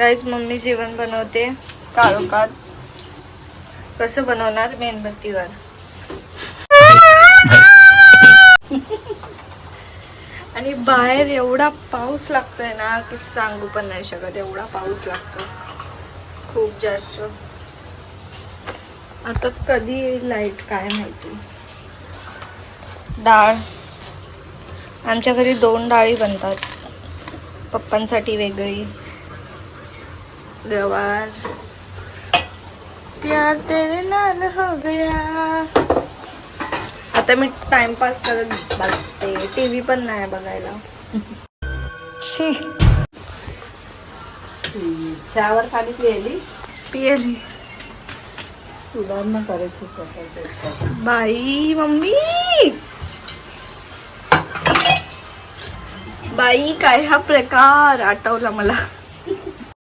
Guys mummy जेवण बनवते काळोखात. कसं बनवणार? मेणबत्तीवर. आणि बाहेर एवढा पाऊस लागतोय ना की सांगू पण नाही शकत. एवढा पाऊस लागतो खूप जास्त. आता कधी येईल लाईट काय माहिती. डाळ, आमच्या घरी 2 डाळी बनतात. पप्पांसाठी वेगळी. गवार प्यार तेरे नाल हो गया. आता मी टाइमपास करत बसते. टीव्ही पण नाही बघायला. चहावर पाणी पिली पियली सुधारणा करायची स्वतः. बाई मम्मी, बाई काय हा प्रकार आठवला मला.